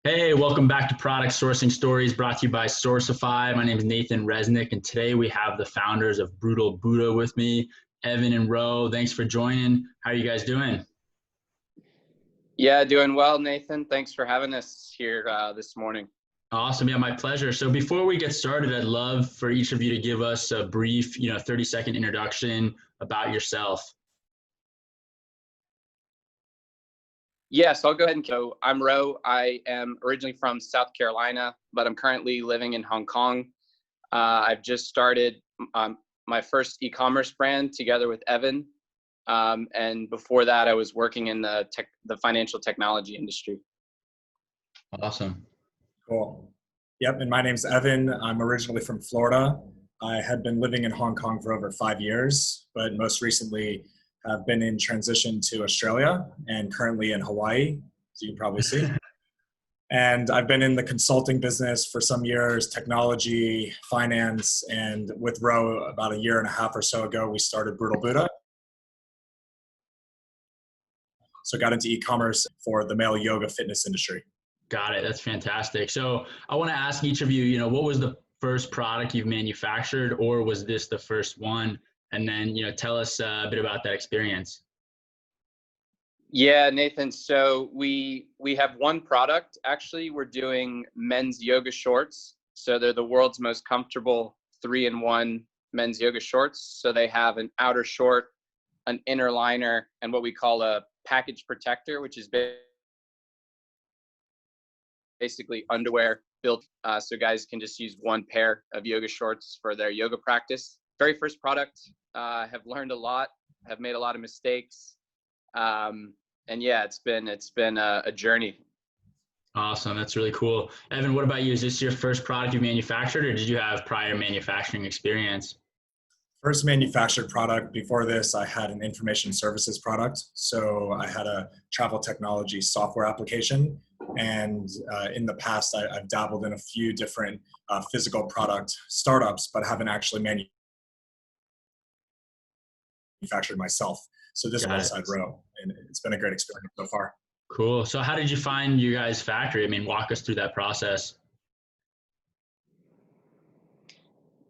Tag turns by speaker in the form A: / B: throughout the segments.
A: Hey, welcome back to Product Sourcing Stories brought to you by Sourcify. My name is Nathan Resnick, and today we have the founders of Brutal Buddha with me, Evan and Ro. Thanks for joining. How are you guys doing?
B: Yeah, doing well, Nathan. Thanks for having us here this morning.
A: Awesome. Yeah, my pleasure. So before we get started, I'd love for each of you to give us a brief, 30-second introduction about yourself.
B: Yes, I'll go ahead and go. I'm Ro. I am originally from South Carolina, but I'm currently living in Hong Kong. I've just started my first e-commerce brand together with Evan. And before that, I was working in the financial technology industry.
A: Awesome.
C: Cool. Yep, and my name's Evan. I'm originally from Florida. I had been living in Hong Kong for over 5 years, but most recently have been in transition to Australia and currently in Hawaii, as you can probably see. And I've been in the consulting business for some years, technology, finance, and with Ro about a year and a half or so ago, we started Brutal Buddha. So got into e-commerce for the male yoga fitness industry.
A: Got it. That's fantastic. So I want to ask each of you, what was the first product you've manufactured, or was this the first one? And then, tell us a bit about that experience.
B: Yeah, Nathan. So we have one product. Actually, we're doing men's yoga shorts. So they're the world's most comfortable 3-in-1 men's yoga shorts. So they have an outer short, an inner liner, and what we call a package protector, which is basically underwear built so guys can just use one pair of yoga shorts for their yoga practice. Very first product. Have learned a lot, have made a lot of mistakes. And yeah, it's been a journey.
A: Awesome. That's really cool. Evan, what about you? Is this your first product you manufactured, or did you have prior manufacturing experience?
C: First manufactured product. Before this, I had an information services product. So I had a travel technology software application. And in the past, I've dabbled in a few different physical product startups, but haven't actually manufactured myself. So this was inside Ro, and it's been a great experience so far.
A: Cool. So how did you find you guys' factory? I mean, walk us through that process.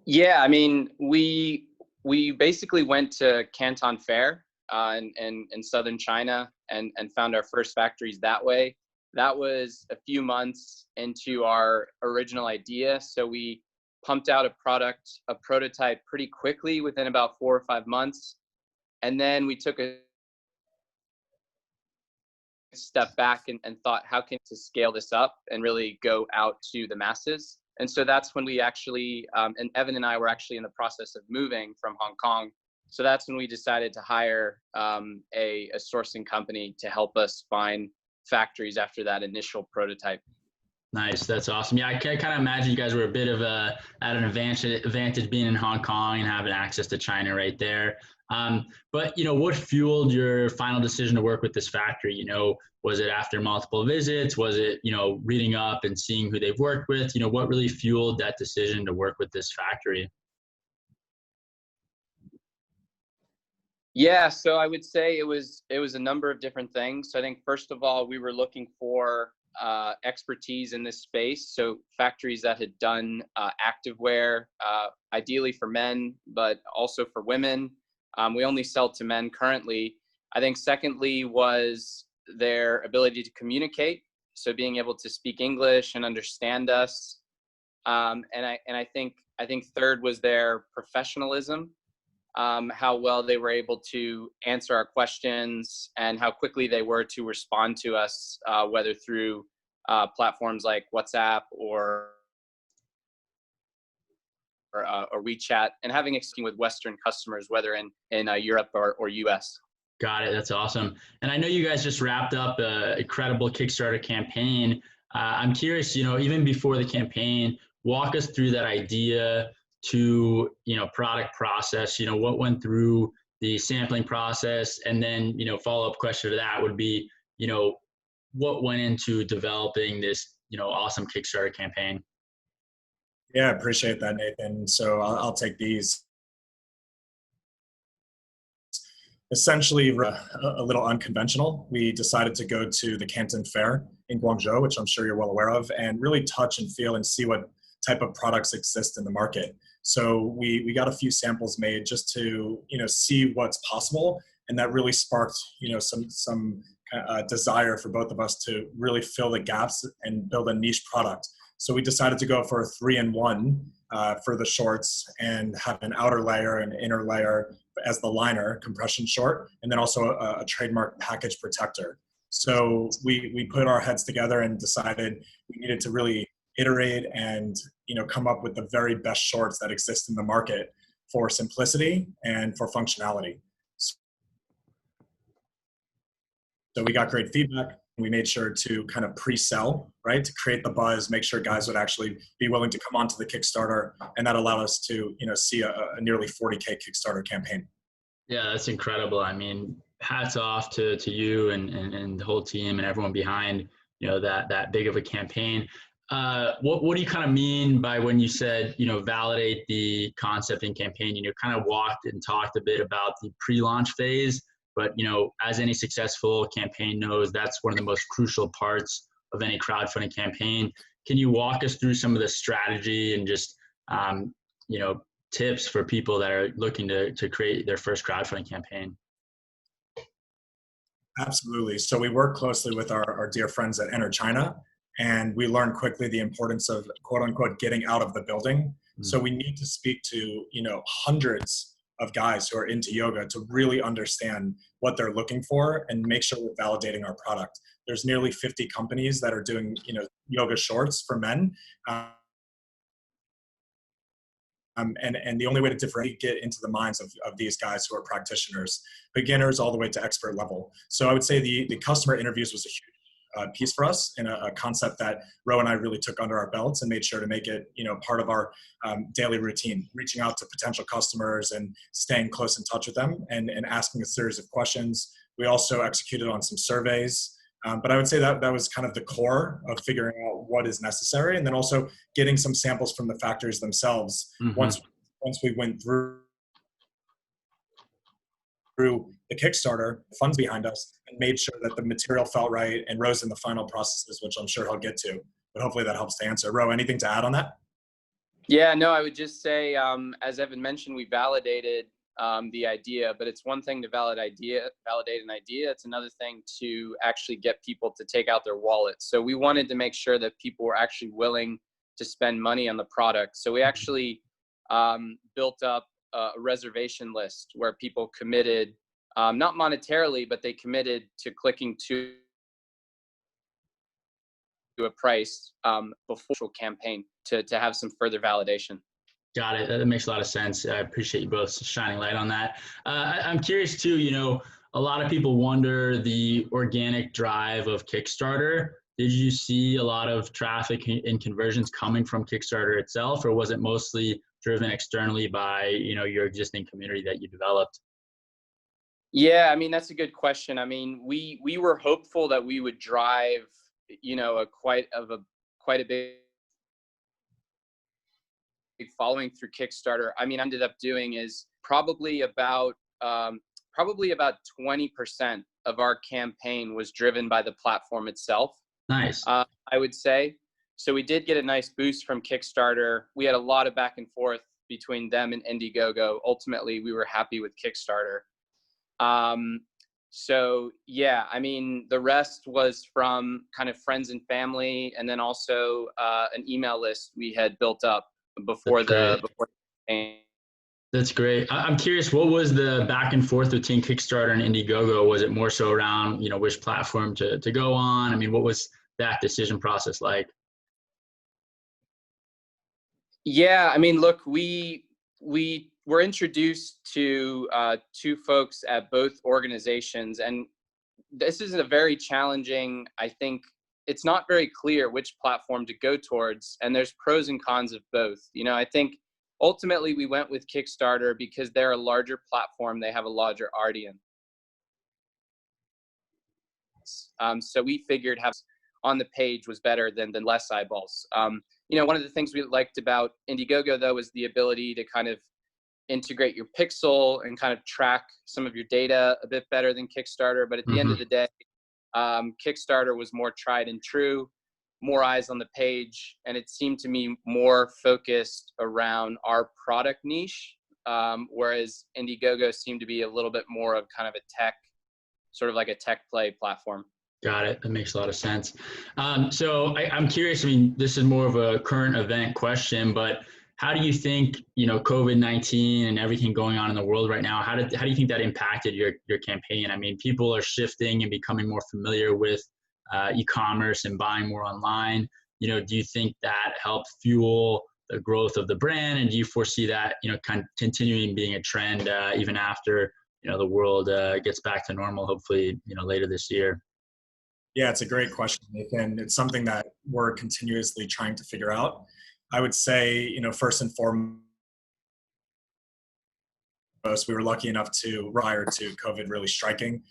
B: Yeah, I mean, we basically went to Canton Fair in southern China and found our first factories that way. That was a few months into our original idea. So we pumped out a prototype pretty quickly within about 4 or 5 months. And then we took a step back and thought, how can we scale this up and really go out to the masses? And so that's when we actually, and Evan and I were actually in the process of moving from Hong Kong. So that's when we decided to hire a sourcing company to help us find factories after that initial prototype.
A: Nice. That's awesome. Yeah, I can kind of imagine you guys were a bit of at an advantage being in Hong Kong and having access to China right there. But, what fueled your final decision to work with this factory? Was it after multiple visits? Was it, reading up and seeing who they've worked with? What really fueled that decision to work with this factory?
B: Yeah, so I would say it was a number of different things. So I think first of all, we were looking for expertise in this space. So factories that had done activewear, ideally for men, but also for women. We only sell to men currently. I think secondly was their ability to communicate. So being able to speak English and understand us. And I think third was their professionalism. How well they were able to answer our questions and how quickly they were to respond to us, whether through platforms like WhatsApp or WeChat, and having experience with Western customers, whether in Europe or US.
A: Got it. That's awesome. And I know you guys just wrapped up an incredible Kickstarter campaign. I'm curious, even before the campaign, walk us through that idea to, product process, what went through the sampling process. And then, follow-up question to that would be, what went into developing this, awesome Kickstarter campaign?
C: Yeah, I appreciate that, Nathan. So I'll take these. Essentially, a little unconventional. We decided to go to the Canton Fair in Guangzhou, which I'm sure you're well aware of, and really touch and feel and see what type of products exist in the market. So we got a few samples made just to, see what's possible. And that really sparked, some desire for both of us to really fill the gaps and build a niche product. So we decided to go for a 3-in-1 for the shorts and have an outer layer and inner layer as the liner, compression short, and then also a trademark package protector. So we put our heads together and decided we needed to really iterate and come up with the very best shorts that exist in the market for simplicity and for functionality. So we got great feedback. We made sure to kind of pre-sell, right, to create the buzz, make sure guys would actually be willing to come onto the Kickstarter, and that allowed us to see a nearly 40K Kickstarter campaign.
A: Yeah, that's incredible. I mean, hats off to you and the whole team and everyone behind that big of a campaign. What do you kind of mean by when you said validate the concept and campaign? Kind of walked and talked a bit about the pre-launch phase. But, as any successful campaign knows, that's one of the most crucial parts of any crowdfunding campaign. Can you walk us through some of the strategy and just, tips for people that are looking to create their first crowdfunding campaign?
C: Absolutely. So we work closely with our dear friends at Enter China, and we learned quickly the importance of, quote unquote, getting out of the building. Mm-hmm. So we need to speak to, hundreds of guys who are into yoga to really understand what they're looking for and make sure we're validating our product. There's nearly 50 companies that are doing, yoga shorts for men. And the only way to differentiate, get into the minds of these guys who are practitioners, beginners all the way to expert level. So I would say the customer interviews was a huge piece for us, and a concept that Ro and I really took under our belts and made sure to make it, part of our daily routine, reaching out to potential customers and staying close in touch with them and asking a series of questions. We also executed on some surveys. But I would say that was kind of the core of figuring out what is necessary, and then also getting some samples from the factories themselves. Mm-hmm. Once we went through the Kickstarter, funds behind us, and made sure that the material felt right and Ro's in the final processes, which I'm sure he'll get to. But hopefully that helps to answer. Ro, anything to add on that?
B: Yeah, no, I would just say, as Evan mentioned, we validated the idea, but it's one thing to validate an idea. It's another thing to actually get people to take out their wallets. So we wanted to make sure that people were actually willing to spend money on the product. So we actually built up a reservation list where people committed, not monetarily, but they committed to clicking to a price before the campaign to have some further validation.
A: Got it. That makes a lot of sense. I appreciate you both shining light on that. I'm curious too, a lot of people wonder the organic drive of Kickstarter. Did you see a lot of traffic and conversions coming from Kickstarter itself, or was it mostly driven externally by, your existing community that you developed?
B: Yeah, I mean, that's a good question. I mean, we were hopeful that we would drive, quite a big following through Kickstarter. I mean, I ended up doing is probably about 20% of our campaign was driven by the platform itself.
A: Nice.
B: I would say. So we did get a nice boost from Kickstarter. We had a lot of back and forth between them and Indiegogo. Ultimately, we were happy with Kickstarter. So yeah, I mean, the rest was from kind of friends and family, and then also an email list we had built up before the campaign.
A: That's great. I'm curious, what was the back and forth between Kickstarter and Indiegogo? Was it more so around, which platform to go on? I mean, what was that decision process like?
B: Yeah, I mean, look, we were introduced to two folks at both organizations, and this is a very challenging, I think, it's not very clear which platform to go towards, and there's pros and cons of both. I think ultimately we went with Kickstarter because they're a larger platform. They have a larger audience. So we figured have on the page was better than less eyeballs. One of the things we liked about Indiegogo, though, was the ability to kind of integrate your pixel and kind of track some of your data a bit better than Kickstarter. But at the end of the day, Kickstarter was more tried and true, more eyes on the page, and it seemed to me more focused around our product niche, whereas Indiegogo seemed to be a little bit more of kind of a tech, sort of like a tech play platform.
A: Got it. That makes a lot of sense. So I'm curious, I mean, this is more of a current event question, but how do you think, COVID-19 and everything going on in the world right now, how do you think that impacted your campaign? I mean, people are shifting and becoming more familiar with e-commerce and buying more online. Do you think that helped fuel the growth of the brand? And do you foresee that, kind of continuing being a trend even after, the world gets back to normal, hopefully, later this year?
C: Yeah, it's a great question, Nathan. It's something that we're continuously trying to figure out. I would say, first and foremost, we were lucky enough to, prior to COVID really striking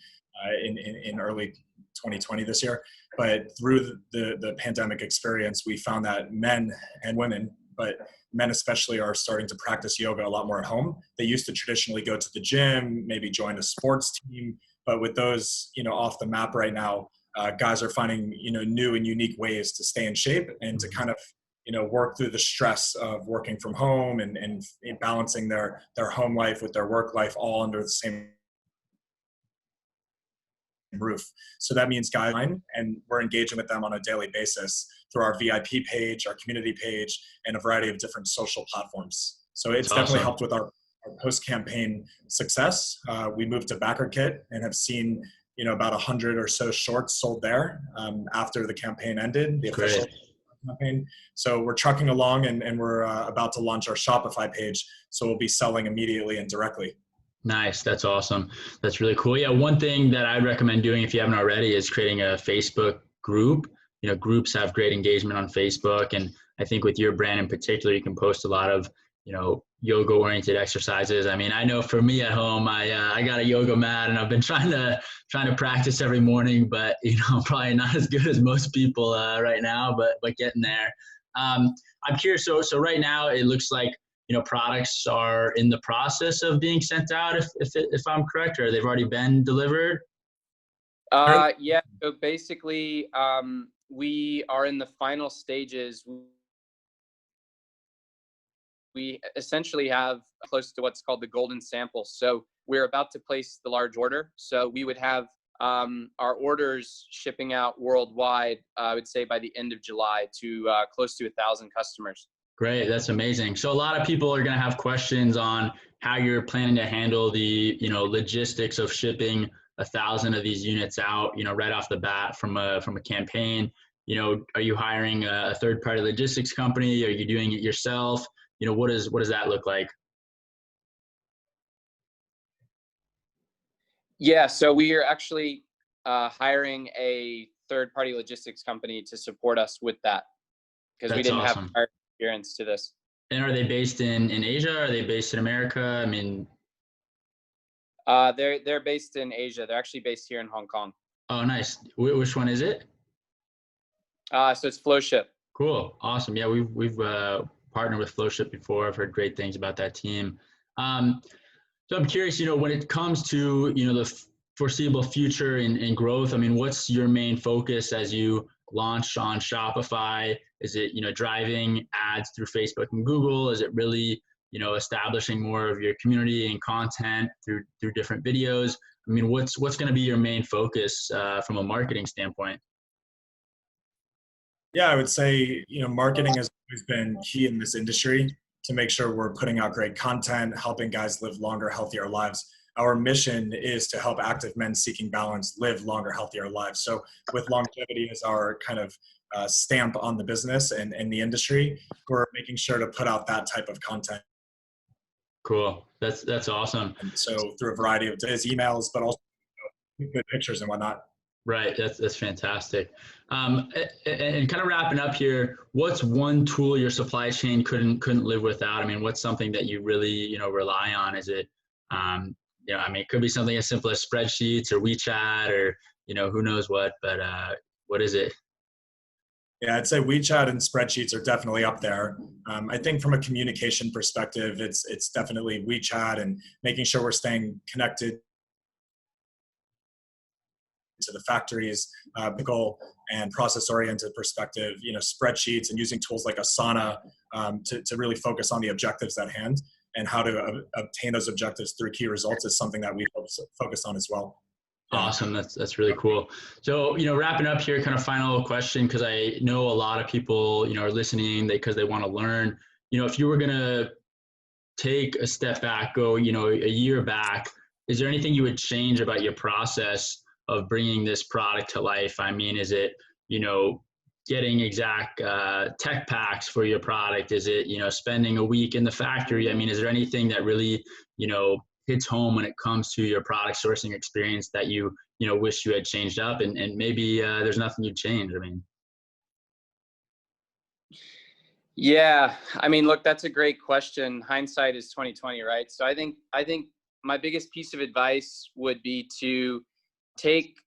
C: in early 2020 this year. But through the pandemic experience, we found that men and women, but men especially, are starting to practice yoga a lot more at home. They used to traditionally go to the gym, maybe join a sports team, but with those, off the map right now, guys are finding, new and unique ways to stay in shape and to kind of, work through the stress of working from home and balancing their home life with their work life all under the same roof. So that means guys, and we're engaging with them on a daily basis through our VIP page, our community page, and a variety of different social platforms. So it's definitely helped with our post-campaign success. We moved to BackerKit and have seen, about 100 or so shorts sold there after the campaign ended, the official campaign. So we're trucking along, and we're about to launch our Shopify page. So we'll be selling immediately and directly.
A: Nice. That's awesome. That's really cool. Yeah. One thing that I'd recommend doing, if you haven't already, is creating a Facebook group. Groups have great engagement on Facebook. And I think with your brand in particular, you can post a lot of, yoga oriented exercises. I mean, I know for me at home, I got a yoga mat and I've been trying to practice every morning, but, probably not as good as most people right now, but getting there. I'm curious. So right now it looks like, products are in the process of being sent out, if I'm correct, or they've already been delivered?
B: Yeah. So basically, we are in the final stages. We essentially have close to what's called the golden sample. So we're about to place the large order. So we would have our orders shipping out worldwide, I would say by the end of July, to close to 1,000 customers.
A: Great. That's amazing. So a lot of people are going to have questions on how you're planning to handle the, logistics of shipping 1,000 of these units out, right off the bat from a campaign. Are you hiring a third-party logistics company? Are you doing it yourself? What does that look like?
B: Yeah. So we are actually hiring a third-party logistics company to support us with that, because we didn't have prior experience to this.
A: And are they based in Asia? Are they based in America? I mean,
B: they're based in Asia. They're actually based here in Hong Kong.
A: Oh, nice. Which one is it?
B: So it's Flowship.
A: Cool. Awesome. Yeah, we've partnered with Flowship before. I've heard great things about that team. So I'm curious, when it comes to, the foreseeable future and growth, I mean, what's your main focus as you launch on Shopify? Is it, driving ads through Facebook and Google? Is it really, establishing more of your community and content through different videos? I mean, what's going to be your main focus from a marketing standpoint?
C: Yeah, I would say, marketing has always been key in this industry to make sure we're putting out great content, helping guys live longer, healthier lives. Our mission is to help active men seeking balance live longer, healthier lives. So with longevity as our kind of stamp on the business and the industry, we're making sure to put out that type of content.
A: Cool. That's awesome.
C: And so through a variety of emails, but also good pictures and whatnot.
A: Right. That's fantastic. And kind of wrapping up here, what's one tool your supply chain couldn't live without? I mean, what's something that you really, rely on? Is it, I mean, it could be something as simple as spreadsheets or WeChat or, who knows what, but what is it?
C: Yeah, I'd say WeChat and spreadsheets are definitely up there. I think from a communication perspective, it's definitely WeChat and making sure we're staying connected the factories, pickle and process-oriented perspective, spreadsheets and using tools like Asana to really focus on the objectives at hand, and how to obtain those objectives through key results is something that we focus on as well.
A: Awesome. That's really cool. So, wrapping up here, kind of final question, because I know a lot of people, are listening because they want to learn. If you were going to take a step back, go, a year back, is there anything you would change about your process of bringing this product to life? I mean, is it, getting exact tech packs for your product? Is it, spending a week in the factory? I mean, is there anything that really, hits home when it comes to your product sourcing experience that you wish you had changed up, and maybe there's nothing you'd change? I mean,
B: yeah, I mean, look, that's a great question. Hindsight is 20/20, right? So I think my biggest piece of advice would be to take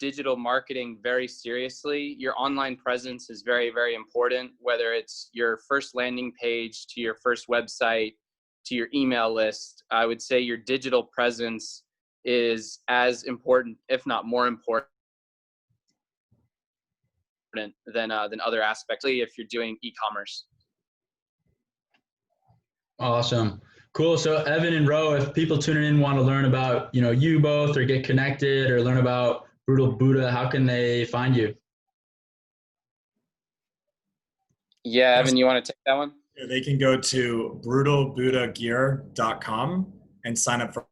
B: digital marketing very seriously. Your online presence is very, very important, whether it's your first landing page to your first website to your email list. I would say your digital presence is as important, if not more important, than other aspects, if you're doing e-commerce.
A: Awesome. Cool. So Evan and Ro, if people tuning in want to learn about, you both, or get connected or learn about Brutal Buddha, how can they find you?
B: Yeah, Evan, you want to take that one?
C: Yeah, they can go to brutalbuddhagear.com and sign up for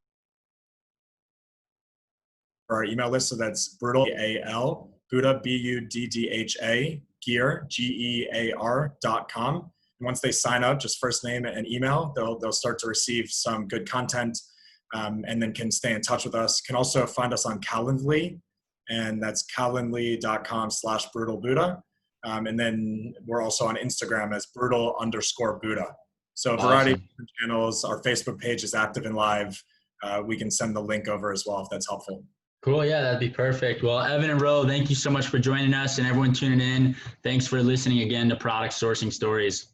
C: our email list. So that's brutal, A-L, Buddha, B-U-D-D-H-A, gear, G-E-A-R.com. And once they sign up, just first name and email, they'll start to receive some good content, and then can stay in touch with us. Can also find us on Calendly, and that's calendly.com/brutalbuddha. And then we're also on Instagram as brutal_Buddha. So a variety of different channels. Our Facebook page is active and live. We can send the link over as well if that's helpful.
A: Cool. Yeah, that'd be perfect. Well, Evan and Ro, thank you so much for joining us, and everyone tuning in. Thanks for listening again to Product Sourcing Stories.